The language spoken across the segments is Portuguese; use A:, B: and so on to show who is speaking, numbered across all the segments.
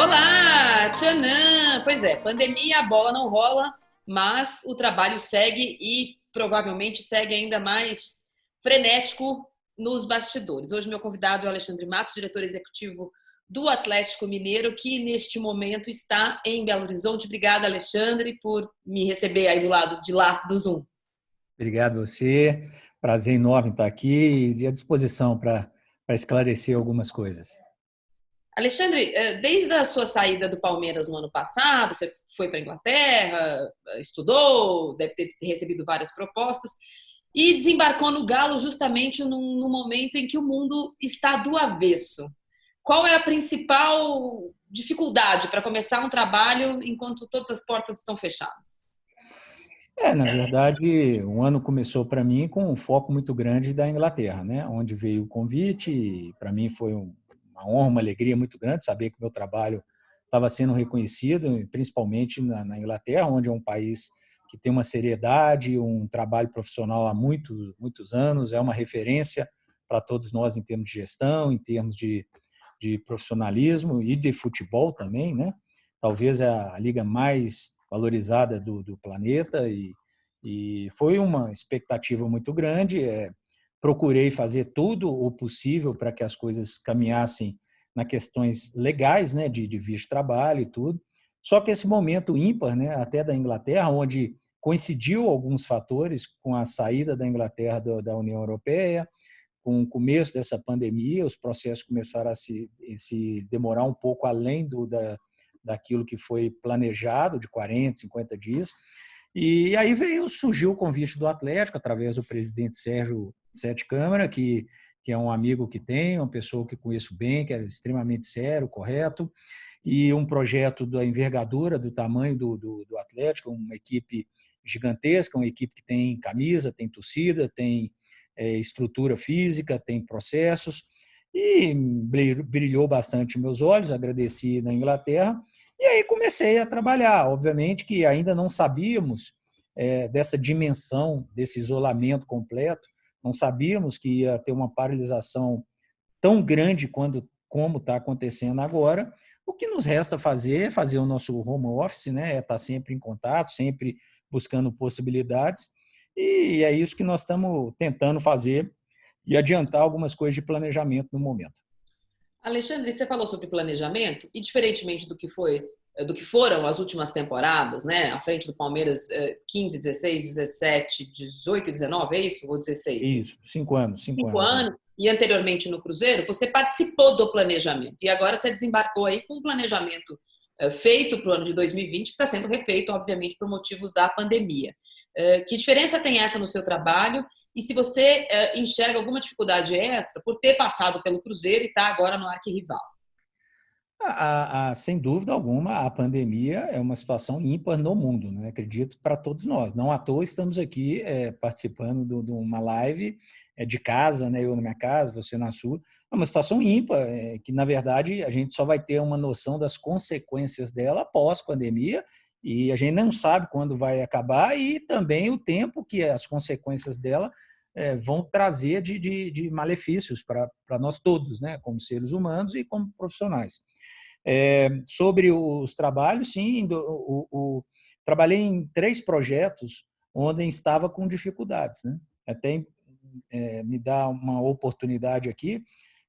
A: Olá, tchanã! Pois é, pandemia, a bola não rola, mas o trabalho segue e provavelmente segue ainda mais frenético nos bastidores. Hoje meu convidado é o Alexandre Matos, diretor executivo do Atlético Mineiro, que neste momento está em Belo Horizonte. Obrigada, Alexandre, por me receber aí do lado de lá do Zoom.
B: Obrigado a você, prazer enorme estar aqui e à disposição para esclarecer algumas coisas.
A: Alexandre, desde a sua saída do Palmeiras no ano passado, você foi para a Inglaterra, estudou, deve ter recebido várias propostas e desembarcou no Galo justamente no momento em que o mundo está do avesso. Qual é a principal dificuldade para começar um trabalho enquanto todas as portas estão fechadas?
B: Na verdade, o ano começou para mim com um foco muito grande da Inglaterra, né? Onde veio o convite e para mim foi uma honra, uma alegria muito grande saber que o meu trabalho estava sendo reconhecido, principalmente na Inglaterra, onde é um país que tem uma seriedade, um trabalho profissional há muitos anos, é uma referência para todos nós em termos de gestão, em termos de profissionalismo e de futebol também, né? Talvez é a liga mais valorizada do planeta e foi uma expectativa muito grande. Procurei fazer tudo o possível para que as coisas caminhassem nas questões legais, né, de visto de trabalho e tudo. Só que esse momento ímpar, né, até da Inglaterra, onde coincidiu alguns fatores com a saída da Inglaterra da União Europeia, com o começo dessa pandemia, os processos começaram a se demorar um pouco além daquilo que foi planejado, de 40, 50 dias. E aí surgiu o convite do Atlético, através do presidente Sérgio Sete Câmara, que é um amigo que tem, uma pessoa que conheço bem, que é extremamente sério, correto, e um projeto da envergadura, do tamanho do Atlético, uma equipe gigantesca, uma equipe que tem camisa, tem torcida, tem estrutura física, tem processos, e brilhou bastante meus olhos, agradeci na Inglaterra, e aí comecei a trabalhar. Obviamente que ainda não sabíamos dessa dimensão, desse isolamento completo, não sabíamos que ia ter uma paralisação tão grande como está acontecendo agora. O que nos resta fazer é fazer o nosso home office, né? É estar sempre em contato, sempre buscando possibilidades, e é isso que nós estamos tentando fazer e adiantar algumas coisas de planejamento no momento.
A: Alexandre, você falou sobre planejamento e diferentemente do que foram as últimas temporadas, né? À frente do Palmeiras, 15, 16, 17, 18, 19, é isso? Ou 16?
B: Isso, 5 anos,
A: 5
B: 5 anos.
A: anos. E anteriormente no Cruzeiro, você participou do planejamento. E agora você desembarcou aí com um planejamento feito para o ano de 2020, que está sendo refeito, obviamente, por motivos da pandemia. Que diferença tem essa no seu trabalho? E se você enxerga alguma dificuldade extra por ter passado pelo Cruzeiro e estar agora no arquirrival?
B: Sem dúvida alguma, a pandemia é uma situação ímpar no mundo, né? Acredito, para todos nós. Não à toa estamos aqui participando de uma live de casa, né? Eu na minha casa, você na sua. É uma situação ímpar, que, na verdade, a gente só vai ter uma noção das consequências dela pós-pandemia, e a gente não sabe quando vai acabar, e também o tempo que as consequências dela vão trazer de malefícios para nós todos, né? Como seres humanos e como profissionais. Sobre os trabalhos, sim, trabalhei em 3 projetos onde estava com dificuldades, né? Até me dá uma oportunidade aqui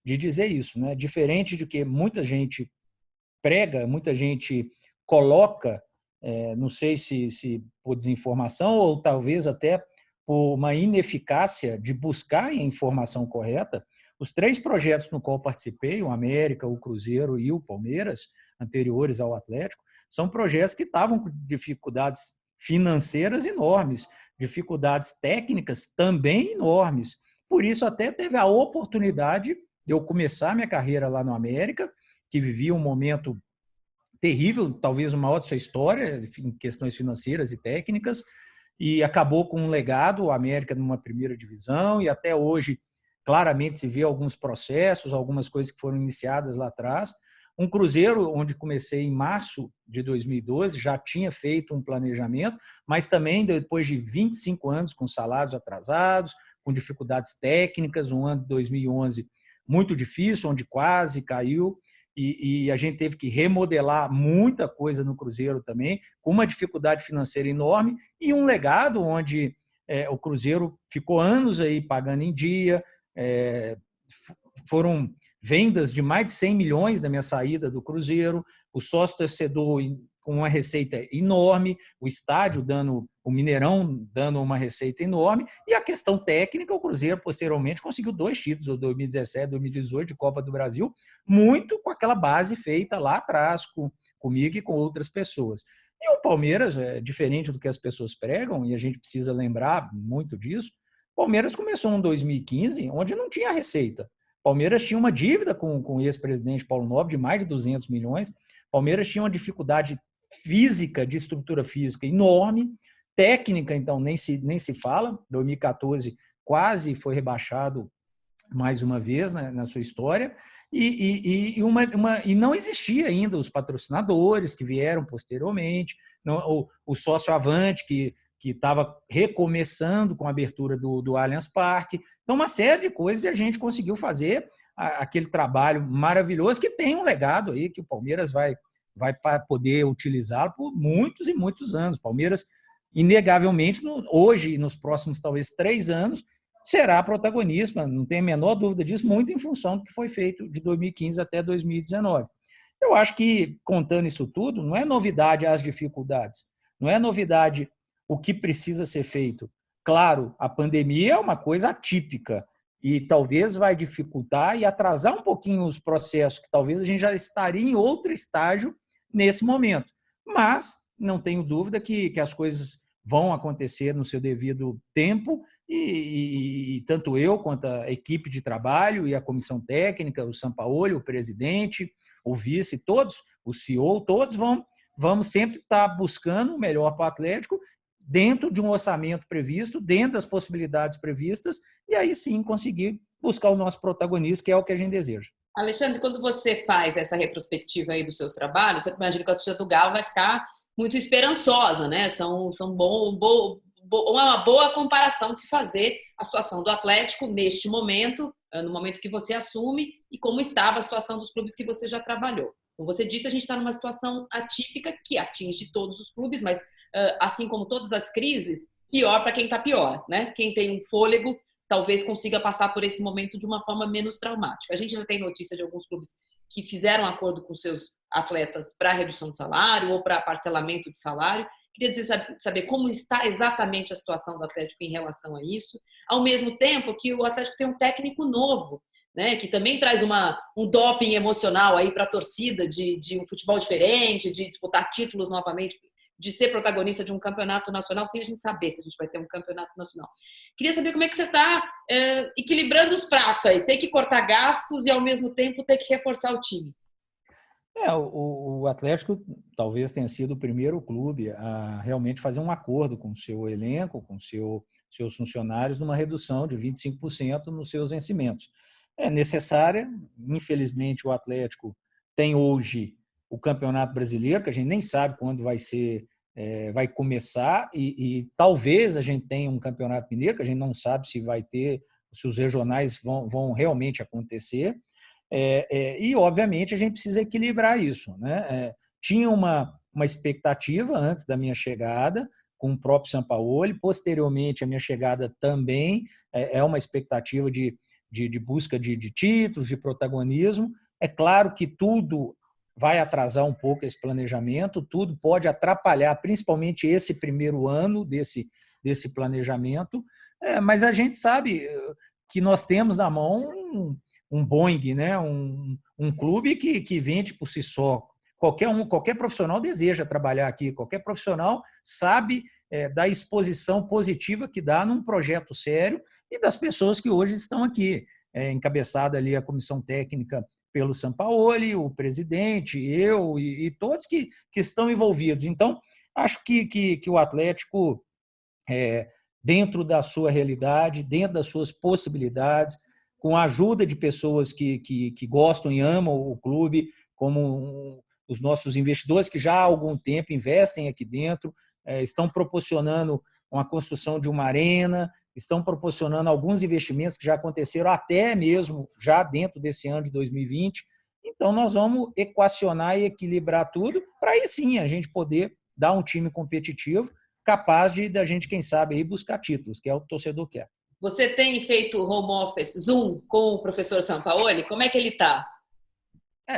B: de dizer isso, né? Diferente de que muita gente prega, muita gente coloca, não sei se por desinformação ou talvez até por uma ineficácia de buscar a informação correta. Os 3 projetos no qual participei, o América, o Cruzeiro e o Palmeiras, anteriores ao Atlético, são projetos que estavam com dificuldades financeiras enormes, dificuldades técnicas também enormes. Por isso, até teve a oportunidade de eu começar minha carreira lá no América, que vivia um momento terrível, talvez o maior de sua história, em questões financeiras e técnicas, e acabou com um legado, o América numa primeira divisão, e até hoje claramente se vê alguns processos, algumas coisas que foram iniciadas lá atrás. Um Cruzeiro, onde comecei em março de 2012, já tinha feito um planejamento, mas também depois de 25 anos com salários atrasados, com dificuldades técnicas, um ano de 2011 muito difícil, onde quase caiu, e a gente teve que remodelar muita coisa no Cruzeiro também, com uma dificuldade financeira enorme e um legado onde o Cruzeiro ficou anos aí pagando em dia, foram vendas de mais de 100 milhões da minha saída do Cruzeiro, o sócio-torcedor com uma receita enorme, o estádio dando, o Mineirão dando uma receita enorme, e a questão técnica, o Cruzeiro posteriormente conseguiu 2 títulos, 2017 e 2018, de Copa do Brasil, muito com aquela base feita lá atrás, comigo e com outras pessoas. E o Palmeiras, diferente do que as pessoas pregam, e a gente precisa lembrar muito disso, o Palmeiras começou em 2015, onde não tinha receita. Palmeiras tinha uma dívida com o ex-presidente Paulo Nobre de mais de 200 milhões. Palmeiras tinha uma dificuldade física, de estrutura física enorme. Técnica, então, nem se fala. 2014 quase foi rebaixado mais uma vez, né, na sua história. E não existia ainda os patrocinadores que vieram posteriormente, o sócio Avante, que estava recomeçando com a abertura do Allianz Parque. Então, uma série de coisas, e a gente conseguiu fazer aquele trabalho maravilhoso, que tem um legado aí, que o Palmeiras vai poder utilizar por muitos e muitos anos. Palmeiras, inegavelmente, hoje e nos próximos, talvez, 3 anos, será protagonista, não tem a menor dúvida disso, muito em função do que foi feito de 2015 até 2019. Eu acho que, contando isso tudo, não é novidade as dificuldades, não é novidade o que precisa ser feito. Claro, a pandemia é uma coisa atípica e talvez vai dificultar e atrasar um pouquinho os processos, que talvez a gente já estaria em outro estágio nesse momento. Mas não tenho dúvida que as coisas vão acontecer no seu devido tempo e tanto eu quanto a equipe de trabalho e a comissão técnica, o Sampaoli, o presidente, o vice, todos, o CEO, todos vamos sempre estar buscando o melhor para o Atlético dentro de um orçamento previsto, dentro das possibilidades previstas, e aí sim conseguir buscar o nosso protagonista, que é o que a gente deseja.
A: Alexandre, quando você faz essa retrospectiva aí dos seus trabalhos, você imagina que a torcida do Galo vai ficar muito esperançosa, né? Uma boa comparação de se fazer a situação do Atlético neste momento, no momento que você assume, e como estava a situação dos clubes que você já trabalhou. Como você disse, a gente está numa situação atípica que atinge todos os clubes, mas assim como todas as crises, pior para quem está pior, né? Quem tem um fôlego talvez consiga passar por esse momento de uma forma menos traumática. A gente já tem notícia de alguns clubes que fizeram acordo com seus atletas para redução de salário ou para parcelamento de salário. Queria saber como está exatamente a situação do Atlético em relação a isso, ao mesmo tempo que o Atlético tem um técnico novo, né, que também traz um doping emocional aí para a torcida de um futebol diferente, de disputar títulos novamente, de ser protagonista de um campeonato nacional, sem a gente saber se a gente vai ter um campeonato nacional. Queria saber como é que você está equilibrando os pratos aí, ter que cortar gastos e, ao mesmo tempo, ter que reforçar o time.
B: O Atlético talvez tenha sido o primeiro clube a realmente fazer um acordo com o seu elenco, com seus funcionários, numa redução de 25% nos seus vencimentos. É necessária, infelizmente o Atlético tem hoje o Campeonato Brasileiro, que a gente nem sabe quando vai começar, e talvez a gente tenha um Campeonato Mineiro, que a gente não sabe se vai ter, se os regionais vão realmente acontecer. E, obviamente, a gente precisa equilibrar isso, né? Tinha uma expectativa antes da minha chegada, com o próprio Sampaoli, posteriormente a minha chegada também é uma expectativa de busca de títulos, de protagonismo. É claro que tudo vai atrasar um pouco esse planejamento, tudo pode atrapalhar, principalmente esse primeiro ano desse planejamento, mas a gente sabe que nós temos na mão um Boeing, né? um clube que vende por si só. Qualquer profissional deseja trabalhar aqui, qualquer profissional sabe da exposição positiva que dá num projeto sério e das pessoas que hoje estão aqui, encabeçada ali a comissão técnica pelo Sampaoli, o presidente, eu e todos que estão envolvidos. Então, acho que o Atlético, dentro da sua realidade, dentro das suas possibilidades, com a ajuda de pessoas que gostam e amam o clube, como os nossos investidores que já há algum tempo investem aqui dentro, estão proporcionando uma construção de uma arena, estão proporcionando alguns investimentos que já aconteceram até mesmo já dentro desse ano de 2020, Então, nós vamos equacionar e equilibrar tudo para aí sim a gente poder dar um time competitivo capaz de da gente, quem sabe, aí buscar títulos, que é o que o torcedor quer.
A: Você tem feito home office, Zoom, com o professor Sampaoli? Como é que ele está?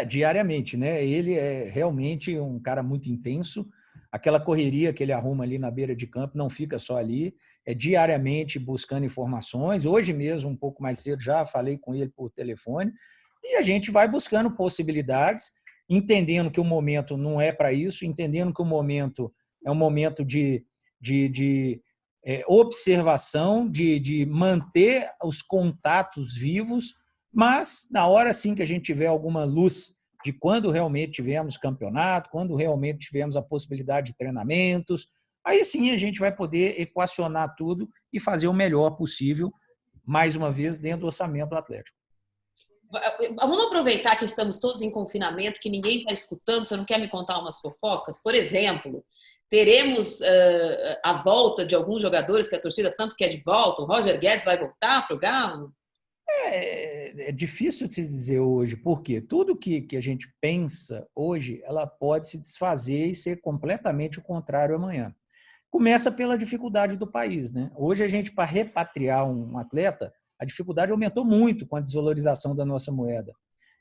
B: Diariamente, né? Ele é realmente um cara muito intenso. Aquela correria que ele arruma ali na beira de campo não fica só ali, é diariamente buscando informações. Hoje mesmo, um pouco mais cedo, já falei com ele por telefone e a gente vai buscando possibilidades, entendendo que o momento não é para isso, entendendo que o momento é um momento de observação, de manter os contatos vivos, mas na hora sim que a gente tiver alguma luz de quando realmente tivemos campeonato, quando realmente tivemos a possibilidade de treinamentos, aí sim a gente vai poder equacionar tudo e fazer o melhor possível, mais uma vez, dentro do orçamento do Atlético.
A: Vamos aproveitar que estamos todos em confinamento, que ninguém está escutando, você não quer me contar umas fofocas? Por exemplo, teremos a volta de alguns jogadores que a torcida tanto quer de volta. O Roger Guedes vai voltar para o Galo?
B: É difícil de se dizer hoje, porque tudo que a gente pensa hoje, ela pode se desfazer e ser completamente o contrário amanhã. Começa pela dificuldade do país, né? Hoje a gente, para repatriar um atleta, a dificuldade aumentou muito com a desvalorização da nossa moeda.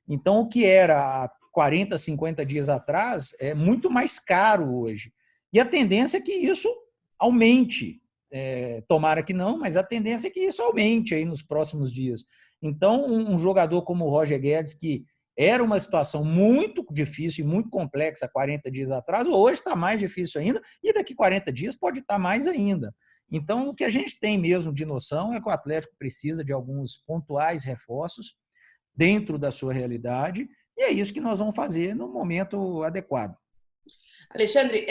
B: Então, o que era há 40, 50 dias atrás é muito mais caro hoje. E a tendência é que isso aumente. Tomara que não, mas a tendência é que isso aumente aí nos próximos dias. Então, um jogador como o Roger Guedes, que era uma situação muito difícil e muito complexa 40 dias atrás, hoje está mais difícil ainda, e daqui 40 dias pode estar mais ainda. Então, o que a gente tem mesmo de noção é que o Atlético precisa de alguns pontuais reforços dentro da sua realidade, e é isso que nós vamos fazer no momento adequado.
A: Alexandre,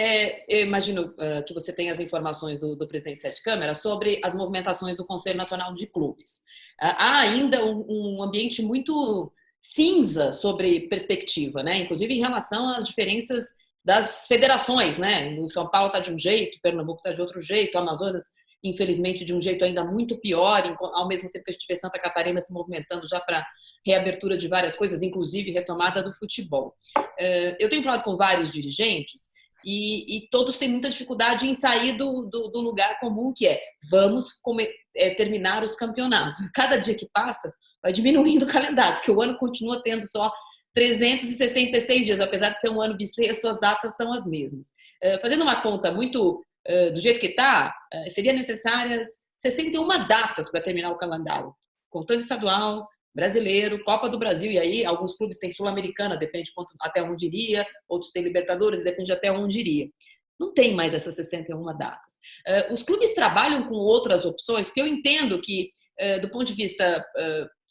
A: eu imagino que você tem as informações do presidente Sete Câmara sobre as movimentações do Conselho Nacional de Clubes. Há ainda um ambiente muito cinza sobre perspectiva, né? Inclusive em relação às diferenças das federações, né? O São Paulo está de um jeito, o Pernambuco está de outro jeito, o Amazonas, infelizmente, de um jeito ainda muito pior, ao mesmo tempo que a gente vê Santa Catarina se movimentando já para reabertura de várias coisas, inclusive retomada do futebol. Eu tenho falado com vários dirigentes e todos têm muita dificuldade em sair do lugar comum, que é vamos terminar os campeonatos. Cada dia que passa, vai diminuindo o calendário, porque o ano continua tendo só 366 dias, apesar de ser um ano bissexto, as datas são as mesmas. Fazendo uma conta muito do jeito que está, seria necessárias 61 datas para terminar o calendário, contando estadual, brasileiro, Copa do Brasil, e aí alguns clubes têm Sul-Americana, depende até onde iria, outros têm Libertadores, depende até onde iria. Não tem mais essas 61 datas. Os clubes trabalham com outras opções, porque eu entendo que, do ponto de vista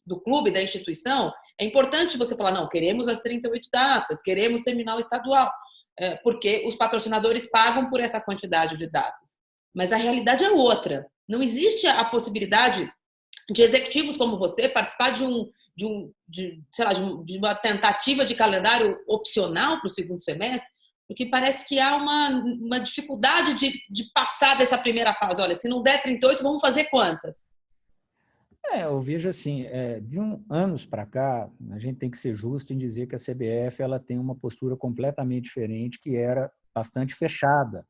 A: do clube, da instituição, é importante você falar, não, queremos as 38 datas, queremos terminar o estadual, porque os patrocinadores pagam por essa quantidade de datas. Mas a realidade é outra. Não existe a possibilidade de executivos como você participar de uma tentativa de calendário opcional para o segundo semestre, porque parece que há uma dificuldade de passar dessa primeira fase. Olha, se não der 38, vamos fazer quantas?
B: Eu vejo assim, de anos para cá, a gente tem que ser justo em dizer que a CBF ela tem uma postura completamente diferente, que era bastante fechada.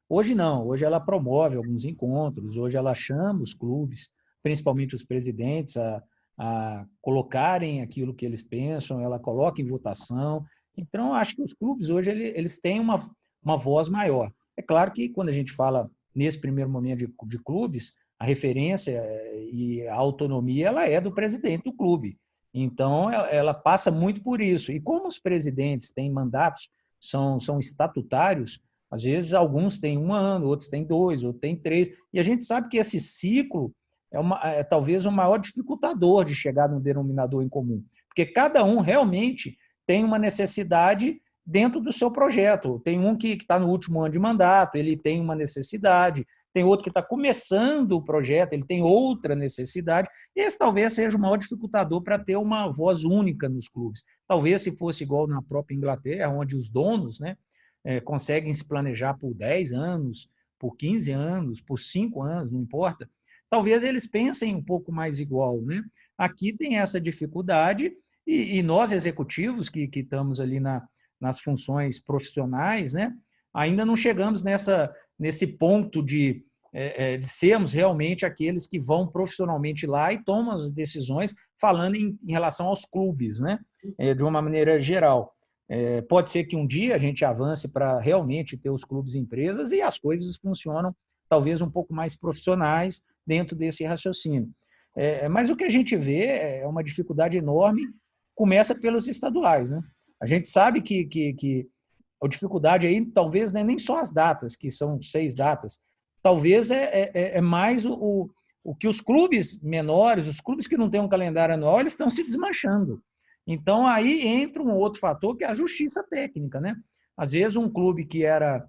B: Hoje não, hoje ela promove alguns encontros, hoje ela chama os clubes, principalmente os presidentes, a colocarem aquilo que eles pensam, ela coloca em votação. Então, acho que os clubes hoje eles têm uma voz maior. É claro que quando a gente fala nesse primeiro momento de clubes, a referência e a autonomia ela é do presidente do clube. Então, ela passa muito por isso. E como os presidentes têm mandatos, são estatutários, às vezes, alguns têm 1 ano, outros têm 2, outros têm 3. E a gente sabe que esse ciclo é talvez o maior dificultador de chegar no denominador em comum. Porque cada um realmente tem uma necessidade dentro do seu projeto. Tem um que está no último ano de mandato, ele tem uma necessidade. Tem outro que está começando o projeto, ele tem outra necessidade. Esse talvez seja o maior dificultador para ter uma voz única nos clubes. Talvez se fosse igual na própria Inglaterra, onde os donos, né, conseguem se planejar por 10 anos, por 15 anos, por 5 anos, não importa, talvez eles pensem um pouco mais igual, né? Aqui tem essa dificuldade E nós, executivos, que estamos ali nas funções profissionais, né, ainda não chegamos nesse ponto de sermos realmente aqueles que vão profissionalmente lá e tomam as decisões, falando em relação aos clubes, né, de uma maneira geral. Pode ser que um dia a gente avance para realmente ter os clubes e empresas e as coisas funcionam talvez um pouco mais profissionais dentro desse raciocínio. Mas o que a gente vê é uma dificuldade enorme, começa pelos estaduais, né? A gente sabe que a dificuldade aí talvez não é nem só as datas, que são 6 datas, talvez é mais o que os clubes menores, os clubes que não têm um calendário anual, eles estão se desmanchando. Então, aí entra um outro fator, que é a justiça técnica, né? Às vezes, um clube que era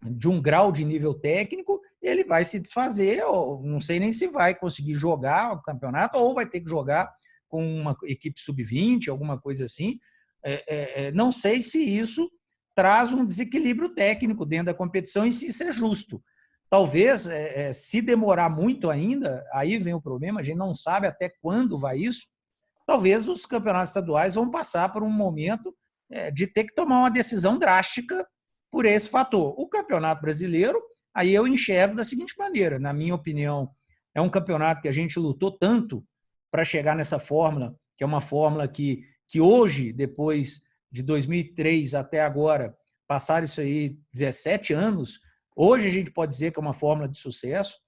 B: de um grau de nível técnico, ele vai se desfazer, ou não sei nem se vai conseguir jogar o campeonato, ou vai ter que jogar com uma equipe sub-20, alguma coisa assim. Não sei se isso traz um desequilíbrio técnico dentro da competição e se isso é justo. Talvez, se demorar muito ainda, aí vem o problema, a gente não sabe até quando vai isso, talvez os campeonatos estaduais vão passar por um momento de ter que tomar uma decisão drástica por esse fator. O Campeonato Brasileiro, aí eu enxergo da seguinte maneira, na minha opinião, é um campeonato que a gente lutou tanto para chegar nessa fórmula, que é uma fórmula que hoje, depois de 2003 até agora, passaram isso aí 17 anos, hoje a gente pode dizer que é uma fórmula de sucesso.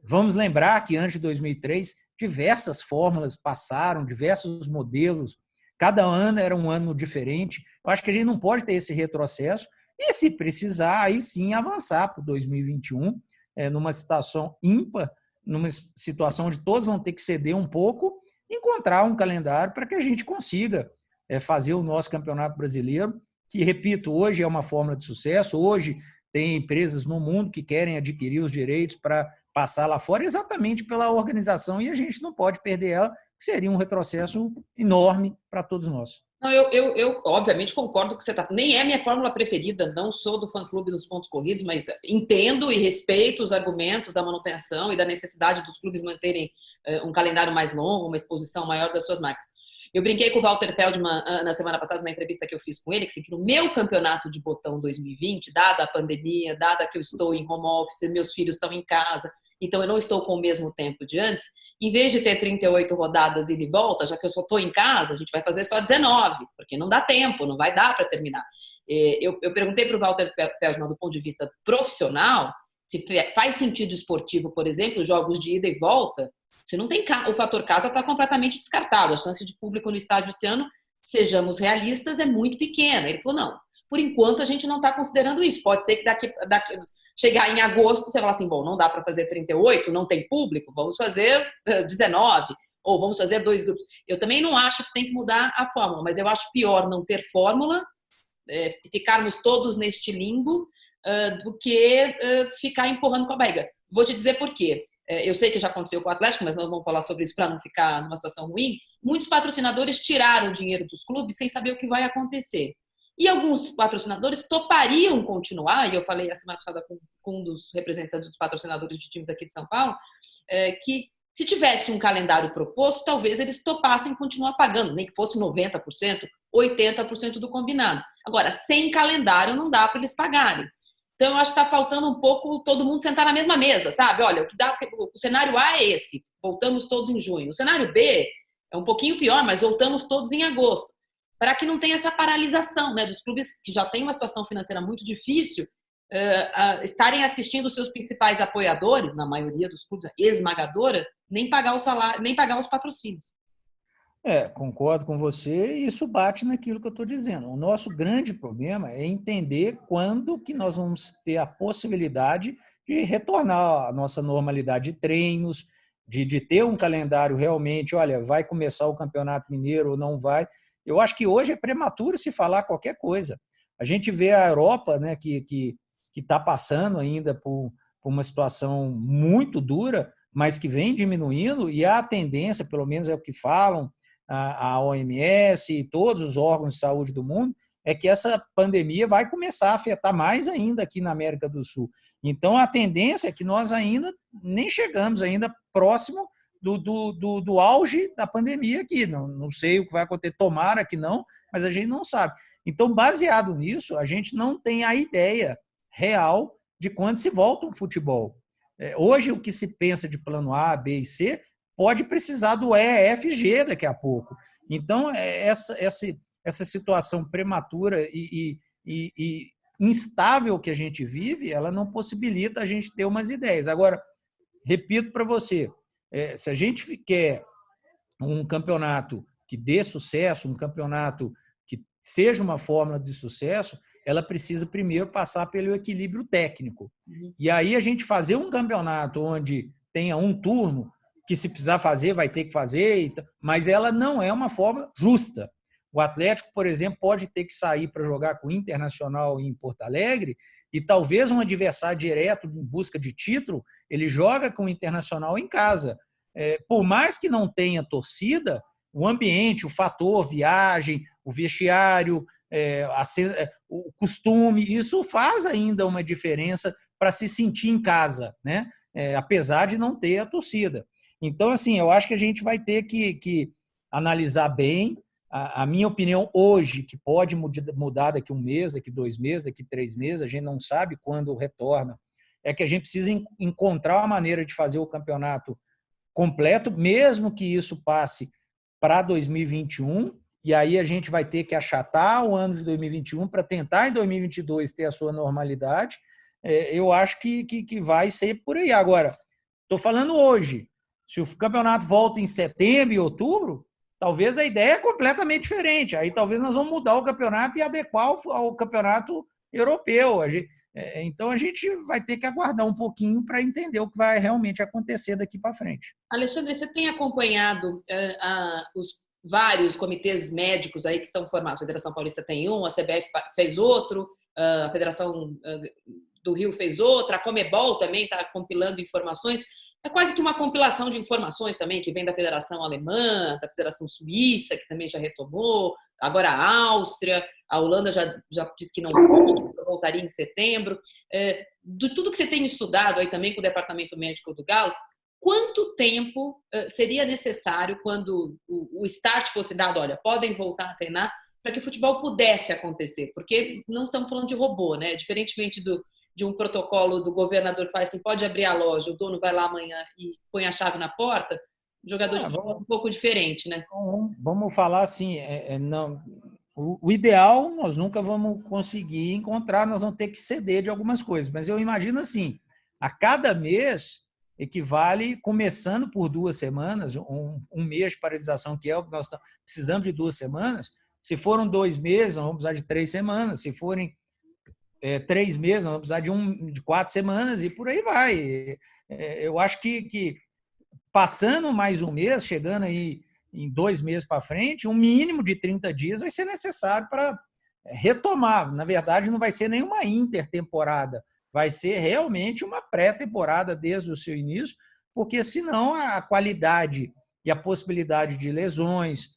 B: Vamos lembrar que antes de 2003, diversas fórmulas passaram, diversos modelos, cada ano era um ano diferente. Eu acho que a gente não pode ter esse retrocesso e, se precisar, aí sim avançar para o 2021, numa situação ímpar, numa situação onde todos vão ter que ceder um pouco, encontrar um calendário para que a gente consiga fazer o nosso Campeonato Brasileiro, que, repito, hoje é uma fórmula de sucesso, hoje tem empresas no mundo que querem adquirir os direitos para passar lá fora exatamente pela organização, e a gente não pode perder ela, que seria um retrocesso enorme para todos nós.
A: Não, eu obviamente concordo com o que você está. Nem é a minha fórmula preferida, não sou do fã-clube dos pontos corridos, mas entendo e respeito os argumentos da manutenção e da necessidade dos clubes manterem um calendário mais longo, uma exposição maior das suas marcas. Eu brinquei com o Walter Feldman na semana passada, na entrevista que eu fiz com ele, que no meu campeonato de botão 2020, dada a pandemia, dada que eu estou em home office, meus filhos estão em casa, então eu não estou com o mesmo tempo de antes, em vez de ter 38 rodadas ida e volta, já que eu só estou em casa, a gente vai fazer só 19, porque não dá tempo, não vai dar para terminar. Eu perguntei para o Walter Feldman, do ponto de vista profissional, se faz sentido esportivo, por exemplo, jogos de ida e volta. Se não tem o fator casa, está completamente descartado. A chance de público no estádio esse ano, sejamos realistas, é muito pequena. Ele falou, não, por enquanto a gente não está considerando isso. Pode ser que daqui chegar em agosto, você fala assim, bom, não dá para fazer 38, não tem público, vamos fazer 19, ou vamos fazer 2 grupos. Eu também não acho que tem que mudar a fórmula, mas eu acho pior não ter fórmula, ficarmos todos neste limbo, do que ficar empurrando com a barriga. Vou te dizer por quê. Eu sei que já aconteceu com o Atlético, mas nós vamos falar sobre isso para não ficar numa situação ruim. Muitos patrocinadores tiraram o dinheiro dos clubes sem saber o que vai acontecer. E alguns patrocinadores topariam continuar, e eu falei a semana passada com um dos representantes dos patrocinadores de times aqui de São Paulo, que se tivesse um calendário proposto, talvez eles topassem continuar pagando, nem que fosse 90%, 80% do combinado. Agora, sem calendário não dá para eles pagarem. Então, eu acho que está faltando um pouco todo mundo sentar na mesma mesa, sabe? Olha, o cenário A é esse, voltamos todos em junho. O cenário B é um pouquinho pior, mas voltamos todos em agosto. Para que não tenha essa paralisação, né, dos clubes que já têm uma situação financeira muito difícil, estarem assistindo os seus principais apoiadores, na maioria dos clubes, esmagadora, nem pagar o salário, nem pagar os patrocínios.
B: Concordo com você, e isso bate naquilo que eu estou dizendo. O nosso grande problema é entender quando que nós vamos ter a possibilidade de retornar à nossa normalidade de treinos, de ter um calendário realmente, olha, vai começar o Campeonato Mineiro ou não vai. Eu acho que hoje é prematuro se falar qualquer coisa. A gente vê a Europa, né, que está passando ainda por uma situação muito dura, mas que vem diminuindo, e a tendência, pelo menos é o que falam, a OMS e todos os órgãos de saúde do mundo, é que essa pandemia vai começar a afetar mais ainda aqui na América do Sul. Então, a tendência é que nós ainda nem chegamos ainda próximo do auge da pandemia aqui. Não sei o que vai acontecer, tomara que não, mas a gente não sabe. Então, baseado nisso, a gente não tem a ideia real de quando se volta um futebol. Hoje, o que se pensa de plano A, B e C pode precisar do E, F, G daqui a pouco. Então, essa situação prematura e instável que a gente vive, ela não possibilita a gente ter umas ideias. Agora, repito para você, se a gente quer um campeonato que dê sucesso, um campeonato que seja uma fórmula de sucesso, ela precisa primeiro passar pelo equilíbrio técnico. E aí a gente fazer um campeonato onde tenha um turno, que se precisar fazer, vai ter que fazer, mas ela não é uma fórmula justa. O Atlético, por exemplo, pode ter que sair para jogar com o Internacional em Porto Alegre e talvez um adversário direto em busca de título, ele joga com o Internacional em casa. Por mais que não tenha torcida, o ambiente, o fator, viagem, o vestiário, o costume, isso faz ainda uma diferença para se sentir em casa, né? Apesar de não ter a torcida. Então, assim, eu acho que a gente vai ter que analisar bem. A minha opinião hoje, que pode mudar daqui 1 mês, daqui 2 meses, daqui 3 meses, a gente não sabe quando retorna, é que a gente precisa encontrar uma maneira de fazer o campeonato completo, mesmo que isso passe para 2021, e aí a gente vai ter que achatar o ano de 2021 para tentar em 2022 ter a sua normalidade. Eu acho que vai ser por aí. Agora, estou falando hoje, se o campeonato volta em setembro e outubro, talvez a ideia é completamente diferente. Aí talvez nós vamos mudar o campeonato e adequar ao campeonato europeu. Então a gente vai ter que aguardar um pouquinho para entender o que vai realmente acontecer daqui para frente.
A: Alexandre, você tem acompanhado os vários comitês médicos aí que estão formados? A Federação Paulista tem um, a CBF fez outro, a Federação do Rio fez outra, a Conmebol também está compilando informações. É quase que uma compilação de informações também, que vem da Federação Alemã, da Federação Suíça, que também já retomou, agora a Áustria, a Holanda já disse que não voltaria em setembro. De tudo que você tem estudado aí também com o Departamento Médico do Galo, quanto tempo seria necessário quando o start fosse dado, olha, podem voltar a treinar, para que o futebol pudesse acontecer? Porque não estamos falando de robô, né? Diferentemente de um protocolo do governador que fala assim, pode abrir a loja, o dono vai lá amanhã e põe a chave na porta, o jogador de futebol é um pouco diferente, né?
B: Vamos falar assim, não, o ideal nós nunca vamos conseguir encontrar, nós vamos ter que ceder de algumas coisas, mas eu imagino assim, a cada mês equivale, começando por 2 semanas, um mês de paralisação, que é o que nós precisamos de 2 semanas, se foram 2 meses, nós vamos precisar de 3 semanas, se forem 3 meses, nós vamos precisar de 4 semanas e por aí vai. Eu acho que passando mais 1 mês, chegando aí em 2 meses para frente, um mínimo de 30 dias vai ser necessário para retomar. Na verdade, não vai ser nenhuma intertemporada, vai ser realmente uma pré-temporada desde o seu início, porque senão a qualidade e a possibilidade de lesões,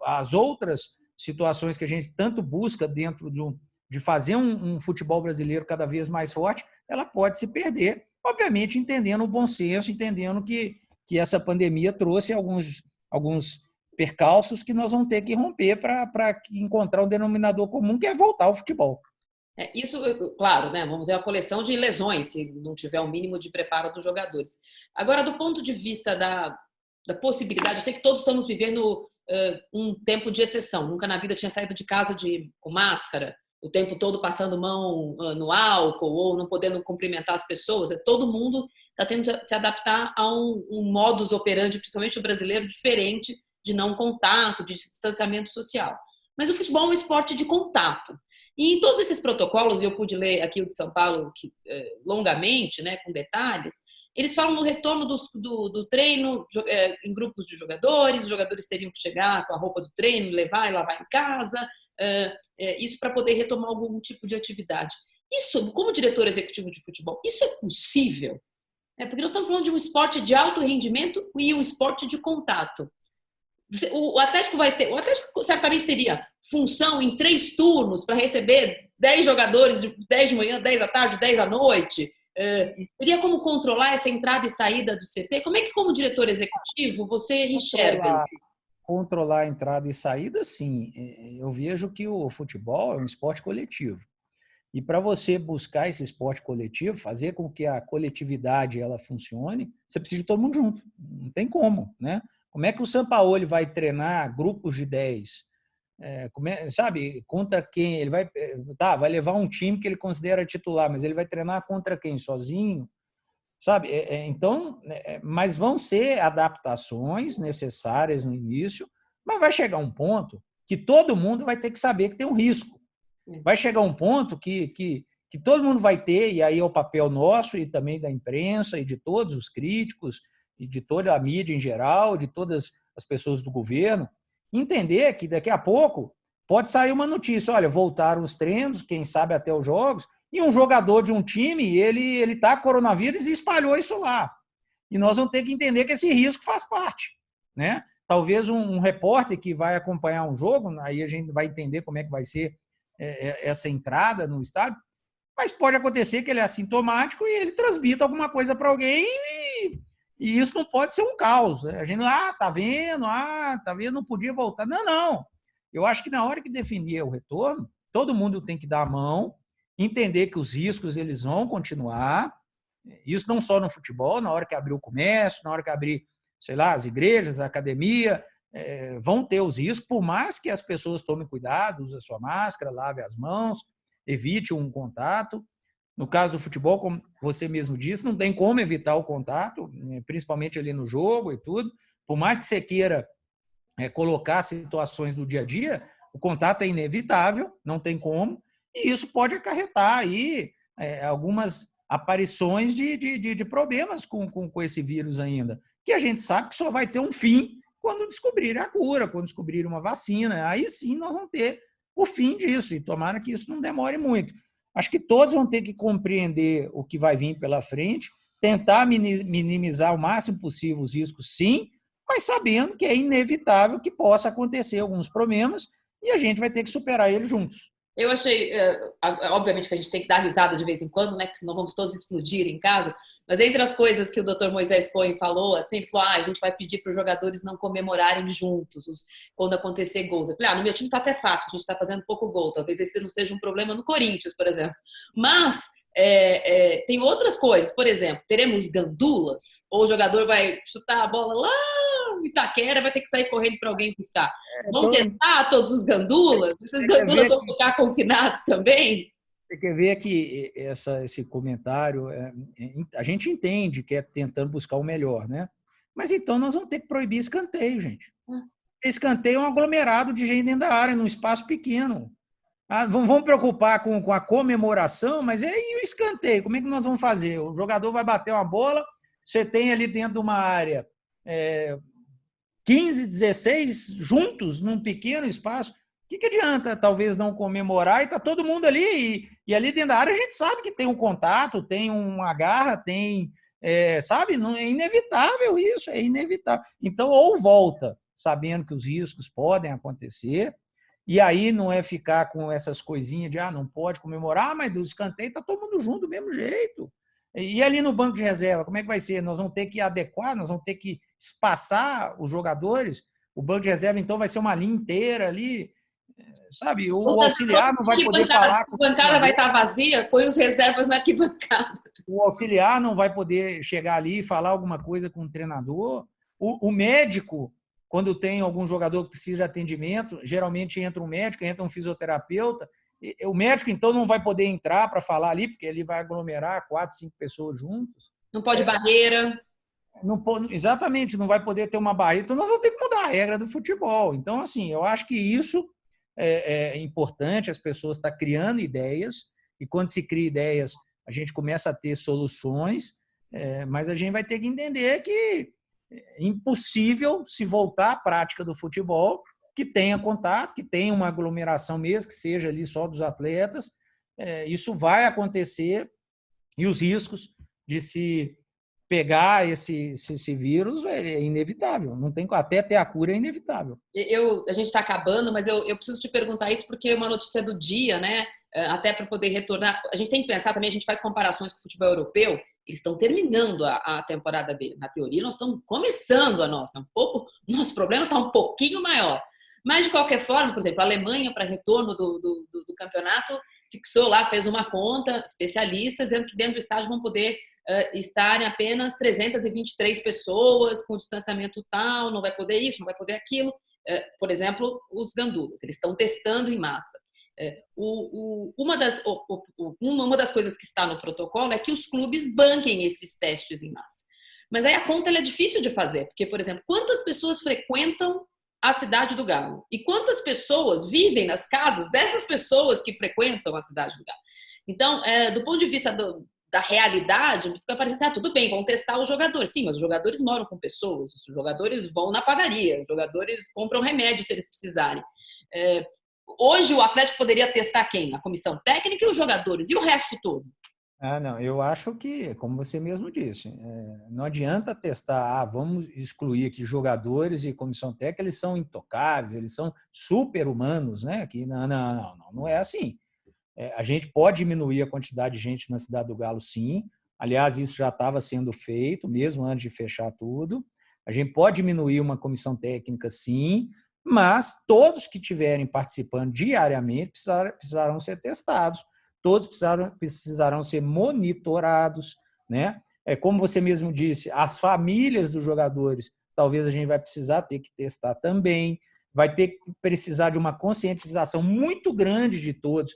B: as outras situações que a gente tanto busca dentro de fazer um futebol brasileiro cada vez mais forte, ela pode se perder, obviamente entendendo o bom senso, entendendo que essa pandemia trouxe alguns percalços que nós vamos ter que romper para encontrar um denominador comum, que é voltar ao futebol.
A: Isso, claro, né? Vamos ter a coleção de lesões, se não tiver o mínimo de preparo dos jogadores. Agora, do ponto de vista da possibilidade, eu sei que todos estamos vivendo um tempo de exceção. Nunca na vida tinha saído de casa com máscara, o tempo todo passando mão no álcool ou não podendo cumprimentar as pessoas. Todo mundo está tendo que se adaptar a um modus operandi, principalmente o brasileiro, diferente de não contato, de distanciamento social. Mas o futebol é um esporte de contato. E em todos esses protocolos, eu pude ler aqui o de São Paulo longamente, né, com detalhes, eles falam no retorno do treino em grupos de jogadores, os jogadores teriam que chegar com a roupa do treino, levar e lavar em casa, isso para poder retomar algum tipo de atividade. Isso, como diretor executivo de futebol, isso é possível? Porque nós estamos falando de um esporte de alto rendimento e um esporte de contato. O Atlético certamente teria função em 3 turnos para receber 10 jogadores, 10 de manhã, 10 à tarde, 10 à noite. Teria como controlar essa entrada e saída do CT? Como é que, como diretor executivo, você enxerga isso?
B: Controlar a entrada e saída, sim. Eu vejo que o futebol é um esporte coletivo. E para você buscar esse esporte coletivo, fazer com que a coletividade ela funcione, você precisa de todo mundo junto. Não tem como, né? Como é que o Sampaoli vai treinar grupos de 10? Sabe, contra quem? Ele vai levar um time que ele considera titular, mas ele vai treinar contra quem? Sozinho? Sabe? Então, mas vão ser adaptações necessárias no início, mas vai chegar um ponto que todo mundo vai ter que saber que tem um risco. Vai chegar um ponto que todo mundo vai ter, e aí é o papel nosso e também da imprensa e de todos os críticos e de toda a mídia em geral, de todas as pessoas do governo, entender que daqui a pouco pode sair uma notícia, olha, voltaram os treinos, quem sabe até os jogos, e um jogador de um time, ele tá com coronavírus e espalhou isso lá. E nós vamos ter que entender que esse risco faz parte, né? Talvez um repórter que vai acompanhar um jogo, aí a gente vai entender como é que vai ser essa entrada no estádio, mas pode acontecer que ele é assintomático e ele transmita alguma coisa para alguém e isso não pode ser um caos. A gente, tá vendo, não podia voltar. Não. Eu acho que na hora que definir o retorno, todo mundo tem que dar a mão, entender que os riscos eles vão continuar, isso não só no futebol, na hora que abrir o comércio, na hora que abrir, sei lá, as igrejas, a academia, vão ter os riscos, por mais que as pessoas tomem cuidado, use a sua máscara, lave as mãos, evite um contato. No caso do futebol, como você mesmo disse, não tem como evitar o contato, principalmente ali no jogo e tudo. Por mais que você queira colocar situações do dia a dia, o contato é inevitável, não tem como, e isso pode acarretar aí algumas aparições de problemas com esse vírus ainda, que a gente sabe que só vai ter um fim quando descobrirem a cura, quando descobrirem uma vacina. Aí sim nós vamos ter o fim disso, e tomara que isso não demore muito. Acho que todos vão ter que compreender o que vai vir pela frente, tentar minimizar o máximo possível os riscos, sim, mas sabendo que é inevitável que possa acontecer alguns problemas e a gente vai ter que superar eles juntos.
A: Eu achei, obviamente que a gente tem que dar risada de vez em quando, né? Porque senão vamos todos explodir em casa. Mas entre as coisas que o Dr. Moisés Cohen falou, assim, ele falou, a gente vai pedir para os jogadores não comemorarem juntos quando acontecer gols. Eu falei, no meu time tá até fácil, a gente está fazendo pouco gol. Talvez esse não seja um problema no Corinthians, por exemplo. Mas tem outras coisas. Por exemplo, teremos gandulas? Ou o jogador vai chutar a bola lá em Itaquera, vai ter que sair correndo para alguém buscar. Vão testar todos os gandulas? Esses gandulas vão ficar confinados também?
B: Tem que ver que esse comentário, a gente entende que é tentando buscar o melhor, né? Mas então nós vamos ter que proibir escanteio, gente. Escanteio é um aglomerado de gente dentro da área, num espaço pequeno. Vamos preocupar com a comemoração, mas e o escanteio? Como é que nós vamos fazer? O jogador vai bater uma bola, você tem ali dentro de uma área 15, 16 juntos num pequeno espaço. O que adianta, talvez, não comemorar e está todo mundo ali? E ali dentro da área a gente sabe que tem um contato, tem uma garra, tem... sabe? Não, é inevitável isso, é inevitável. Então, ou volta sabendo que os riscos podem acontecer, e aí não é ficar com essas coisinhas de não pode comemorar, mas do escanteio está todo mundo junto do mesmo jeito. E ali no banco de reserva, como é que vai ser? Nós vamos ter que adequar, nós vamos ter que espaçar os jogadores. O banco de reserva, então, vai ser uma linha inteira ali, sabe? O auxiliar não vai poder falar.
A: A bancada vai estar vazia, põe os reservas na arquibancada.
B: O auxiliar não vai poder chegar ali e falar alguma coisa com o treinador. O médico, quando tem algum jogador que precisa de atendimento, geralmente entra um médico, entra um fisioterapeuta. O médico, então, não vai poder entrar para falar ali, porque ele vai aglomerar 4, 5 pessoas juntos.
A: Não pode barreira.
B: Exatamente, não vai poder ter uma barreira. Então, nós vamos ter que mudar a regra do futebol. Então, assim, eu acho que isso é importante, as pessoas estão criando ideias, e quando se cria ideias, a gente começa a ter soluções, mas a gente vai ter que entender que é impossível se voltar à prática do futebol que tenha contato, que tenha uma aglomeração mesmo, que seja ali só dos atletas. Isso vai acontecer e os riscos de se pegar esse vírus é inevitável. Não tem, até ter a cura é inevitável.
A: A gente está acabando, mas eu preciso te perguntar isso porque é uma notícia do dia, né? até para poder retornar. A gente tem que pensar também, a gente faz comparações com o futebol europeu, eles estão terminando a temporada dele. Na teoria, nós estamos começando a nossa. Nosso problema está um pouquinho maior. Mas, de qualquer forma, por exemplo, a Alemanha, para retorno do campeonato, fixou lá, fez uma conta, especialistas, dizendo que dentro do estádio vão poder estar apenas 323 pessoas, com distanciamento tal, não vai poder isso, não vai poder aquilo. Por exemplo, os gandulas, eles estão testando em massa. Uma das coisas que está no protocolo é que os clubes banquem esses testes em massa. Mas aí a conta é difícil de fazer, porque, por exemplo, quantas pessoas frequentam a cidade do Galo? E quantas pessoas vivem nas casas dessas pessoas que frequentam a cidade do Galo? Então, do ponto de vista da realidade, fica parecendo, tudo bem, vão testar os jogadores. Sim, mas os jogadores moram com pessoas, os jogadores vão na padaria, os jogadores compram remédio se eles precisarem. Hoje o Atlético poderia testar quem? A comissão técnica e os jogadores. E o resto todo?
B: Não, eu acho que, como você mesmo disse, não adianta testar, vamos excluir aqui jogadores e comissão técnica, eles são intocáveis, eles são super-humanos, né? Que não é assim. A gente pode diminuir a quantidade de gente na Cidade do Galo, sim. Aliás, isso já estava sendo feito, mesmo antes de fechar tudo. A gente pode diminuir uma comissão técnica, sim, mas todos que estiverem participando diariamente precisarão ser testados. Todos precisarão ser monitorados, né? Como você mesmo disse, as famílias dos jogadores, talvez a gente vai precisar ter que testar também, vai ter que precisar de uma conscientização muito grande de todos,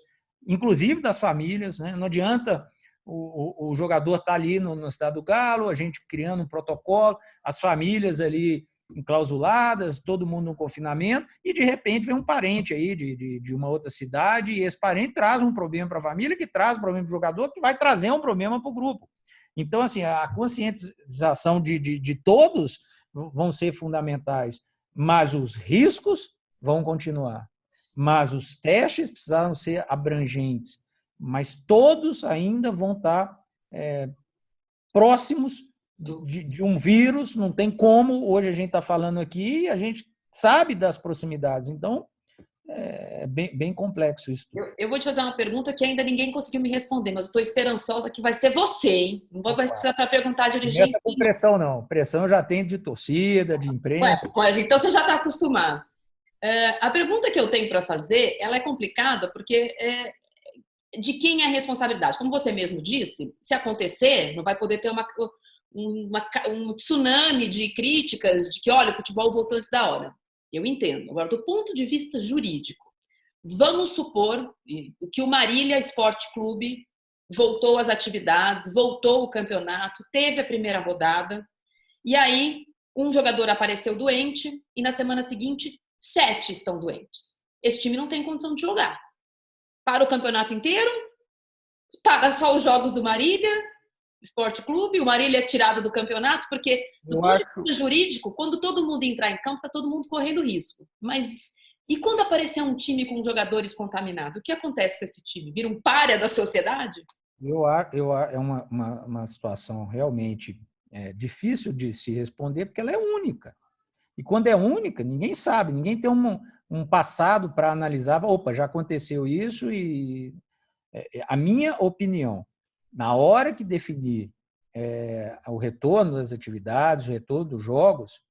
B: inclusive das famílias, né? Não adianta o jogador estar ali no Estado do Galo, a gente criando um protocolo, as famílias ali enclausuladas, todo mundo no confinamento, e de repente vem um parente aí de uma outra cidade, e esse parente traz um problema para a família, que traz um problema para o jogador, que vai trazer um problema para o grupo. Então, assim, a conscientização de todos vão ser fundamentais, mas os riscos vão continuar. Mas os testes precisaram ser abrangentes, mas todos ainda vão estar próximos de um vírus, não tem como, hoje a gente está falando aqui, a gente sabe das proximidades, então é bem complexo isso tudo.
A: Eu vou te fazer uma pergunta que ainda ninguém conseguiu me responder, mas eu estou esperançosa que vai ser você, hein? Não vou precisar para perguntar de
B: Não
A: gente.
B: é com pressão, não. Pressão eu já tenho de torcida, de imprensa.
A: Mas então você já está acostumado. A pergunta que eu tenho para fazer, ela é complicada, porque de quem é a responsabilidade? Como você mesmo disse, se acontecer, não vai poder ter um tsunami de críticas de que, olha, o futebol voltou antes da hora. Eu entendo. Agora, do ponto de vista jurídico, vamos supor que o Marília Esporte Clube voltou às atividades, voltou o campeonato, teve a primeira rodada, e aí um jogador apareceu doente e na semana seguinte 7 estão doentes. Esse time não tem condição de jogar. Para o campeonato inteiro, para só os jogos do Marília Esporte Clube, o Marília é tirado do campeonato, porque do ponto de vista jurídico, quando todo mundo entrar em campo, está todo mundo correndo risco. Mas e quando aparecer um time com jogadores contaminados, o que acontece com esse time? Vira um pária da sociedade?
B: É uma situação realmente difícil de se responder, porque ela é única. E quando é única, ninguém sabe, ninguém tem um passado para analisar. Opa, já aconteceu isso e a minha opinião, na hora que definir o retorno das atividades, o retorno dos jogos,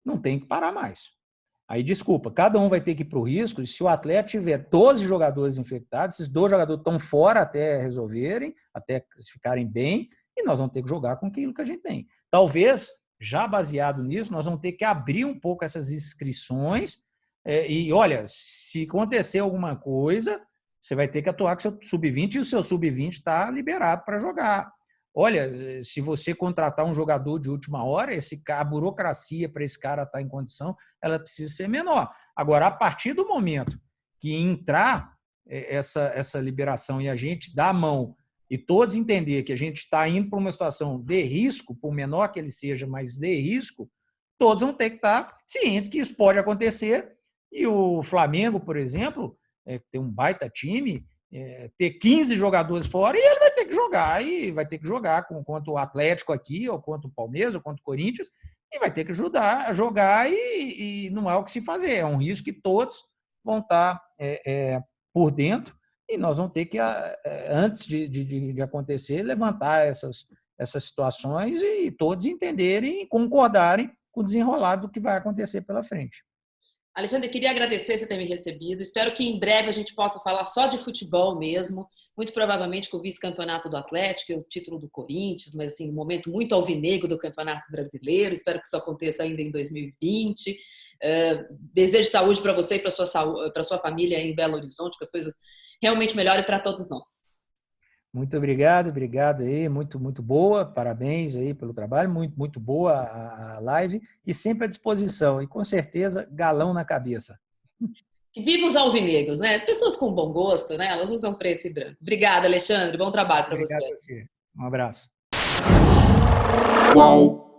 B: não tem que parar mais. Aí, desculpa, cada um vai ter que ir para o risco, e se o atleta tiver 12 jogadores infectados, esses 12 jogadores estão fora até resolverem, até ficarem bem, e nós vamos ter que jogar com aquilo que a gente tem. Talvez, já baseado nisso, nós vamos ter que abrir um pouco essas inscrições, e olha, se acontecer alguma coisa, você vai ter que atuar com o seu sub-20 e o seu sub-20 está liberado para jogar. Olha, se você contratar um jogador de última hora, a burocracia para esse cara estar em condição, ela precisa ser menor. Agora, a partir do momento que entrar essa liberação e a gente dar a mão e todos entender que a gente está indo para uma situação de risco, por menor que ele seja, mas de risco, todos vão ter que estar cientes que isso pode acontecer. E o Flamengo, por exemplo, tem um baita time, ter 15 jogadores fora, e ele vai ter que jogar, e vai ter que jogar contra o Atlético aqui, ou contra o Palmeiras, ou contra o Corinthians, e vai ter que ajudar a jogar, e não há o que se fazer. É um risco que todos vão estar por dentro, e nós vamos ter que, antes de acontecer, levantar essas situações e todos entenderem e concordarem com o desenrolar do que vai acontecer pela frente.
A: Alexandre, queria agradecer você ter me recebido. Espero que em breve a gente possa falar só de futebol mesmo. Muito provavelmente com o vice-campeonato do Atlético e o título do Corinthians, mas assim, um momento muito alvinegro do Campeonato Brasileiro. Espero que isso aconteça ainda em 2020. Desejo saúde para você e para sua família em Belo Horizonte, que as coisas realmente melhorem para todos nós.
B: Muito obrigado aí, muito boa, parabéns aí pelo trabalho, muito boa a live e sempre à disposição e com certeza galão na cabeça.
A: Viva os alvinegros, né? Pessoas com bom gosto, né? Elas usam preto e branco. Obrigada, Alexandre. Bom trabalho para você.
B: Obrigado a você. Um abraço.
C: Uau!